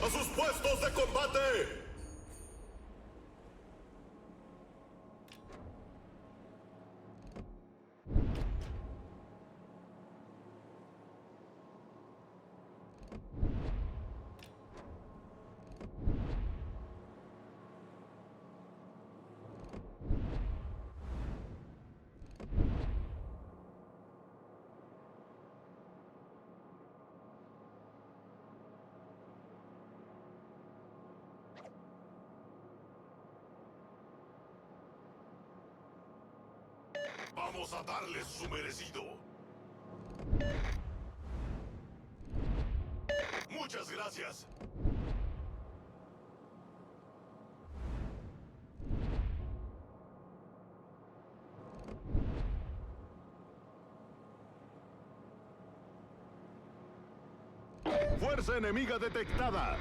¡A sus puestos de combate! Vamos a darles su merecido. Muchas gracias. Fuerza enemiga detectada.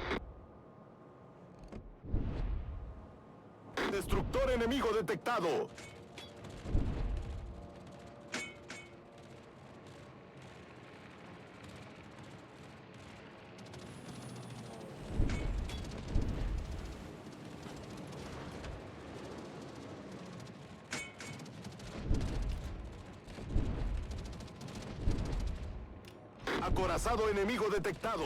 Destructor enemigo detectado. Acorazado enemigo detectado.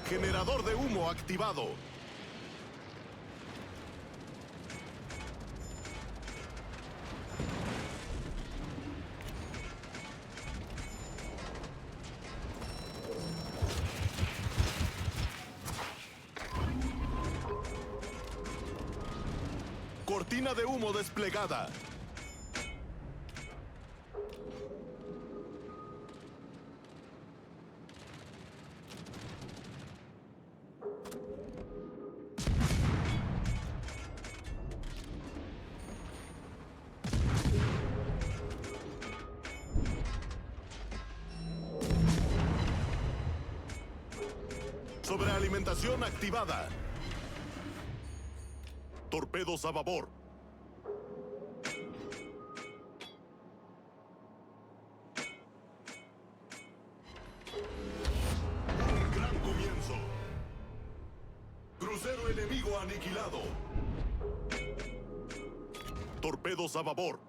Generador de humo activado. Cortina de humo desplegada. Sobrealimentación activada. Torpedos a babor. Un gran comienzo. Crucero enemigo aniquilado. Torpedos a babor.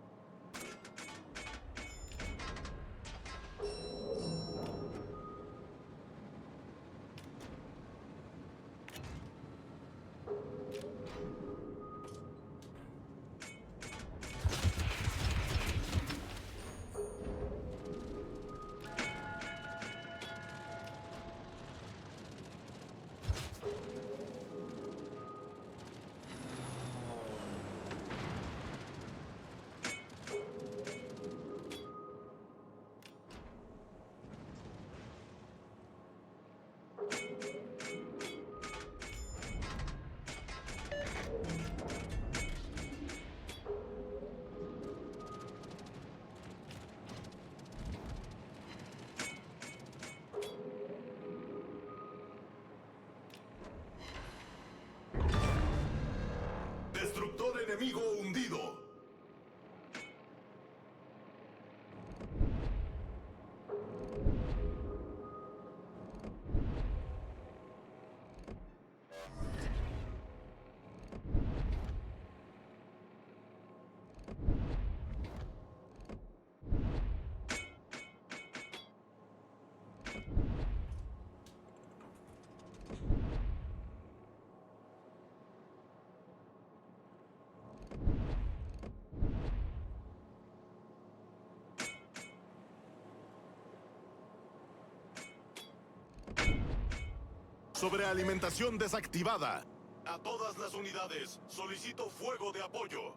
Destructor enemigo hundido. Sobrealimentación desactivada. A todas las unidades, solicito fuego de apoyo.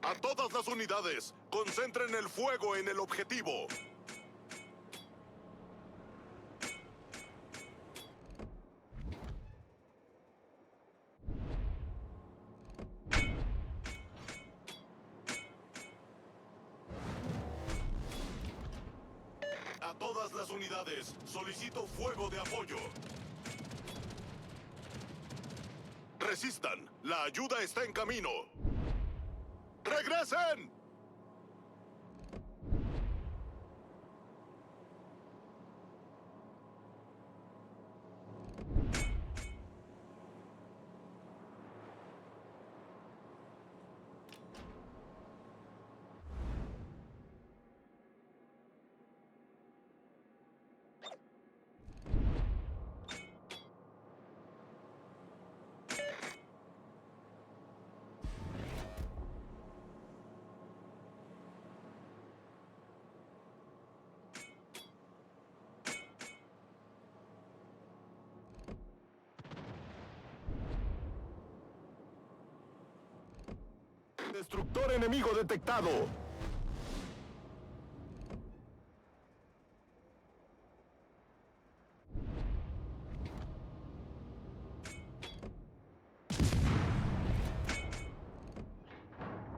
A todas las unidades, concentren el fuego en el objetivo. unidades, solicito fuego de apoyo. Resistan, la ayuda está en camino. ¡Regresen! Destructor enemigo detectado.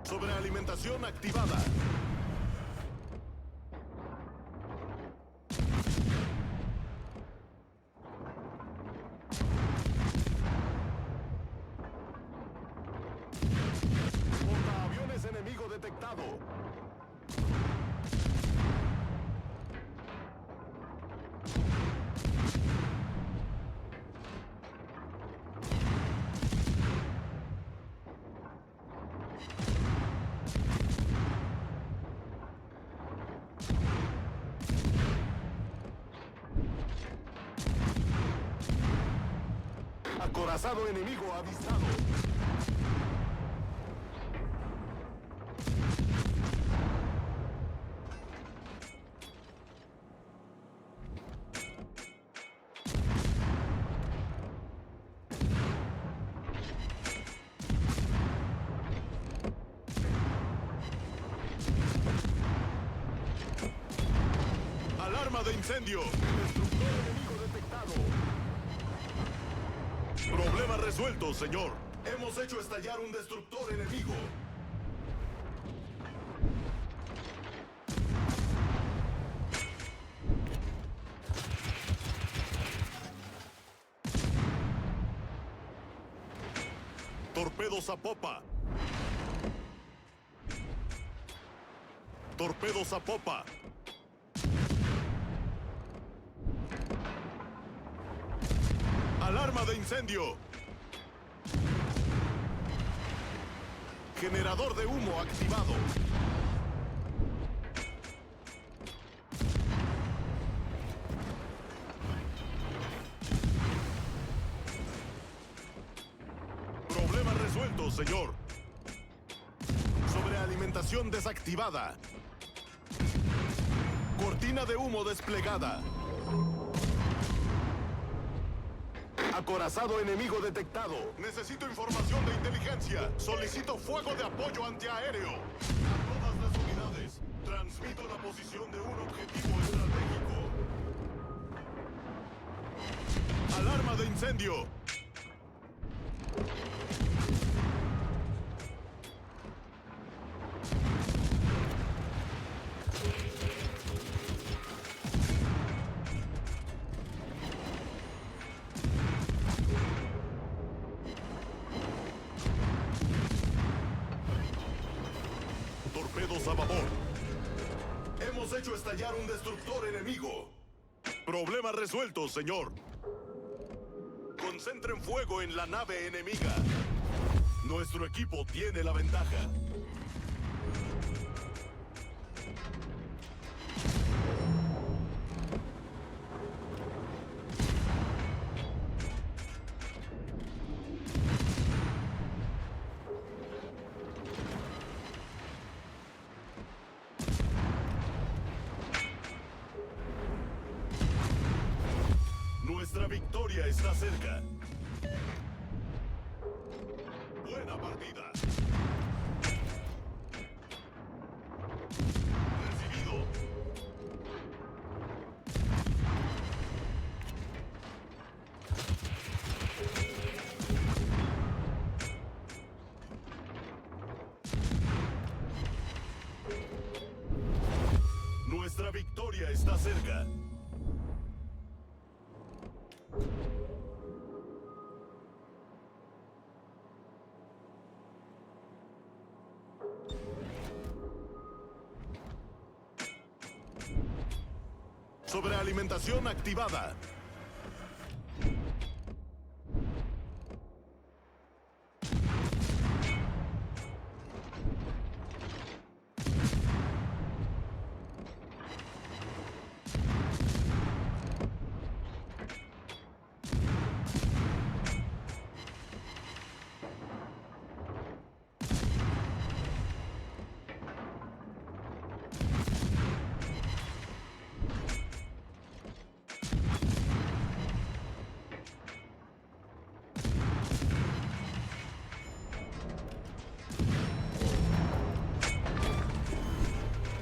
Sobrealimentación activada. Portaaviones enemigo detectado. Acorazado enemigo avistado. Alarma de incendio. Destructor enemigo detectado. Problema resuelto, señor. Hemos hecho estallar un destructor enemigo. Torpedos a popa. Torpedos a popa. Alarma de incendio. Generador de humo activado. Problema resuelto, señor. Sobrealimentación desactivada. Cortina de humo desplegada. Acorazado enemigo detectado. Necesito información de inteligencia. Solicito fuego de apoyo antiaéreo. A todas las unidades, transmito la posición de un objetivo estratégico. Alarma de incendio. Torpedos a babor. Hemos hecho estallar un destructor enemigo. Problema resuelto, señor. Concentren fuego en la nave enemiga. Nuestro equipo tiene la ventaja. Nuestra victoria está cerca. Buena partida. Recibido. Nuestra victoria está cerca. Sobrealimentación activada.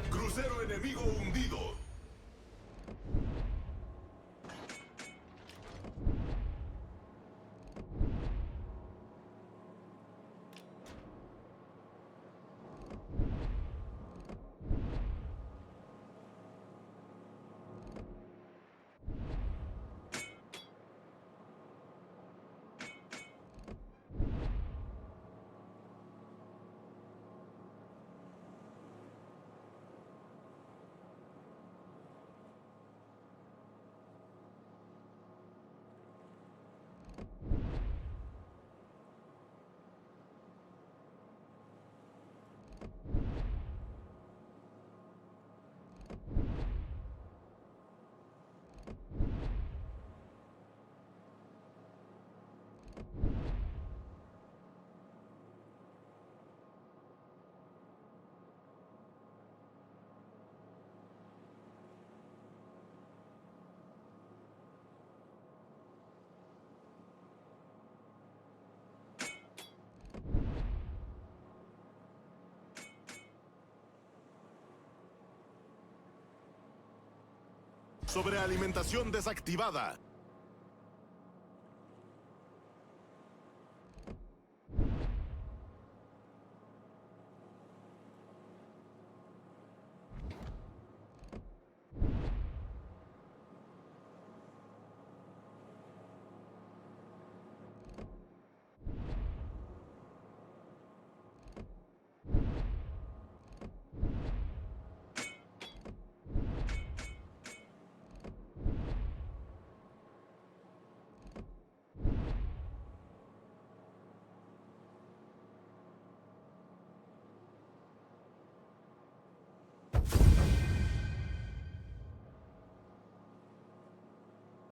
Crucero enemigo hundido. Sobrealimentación desactivada.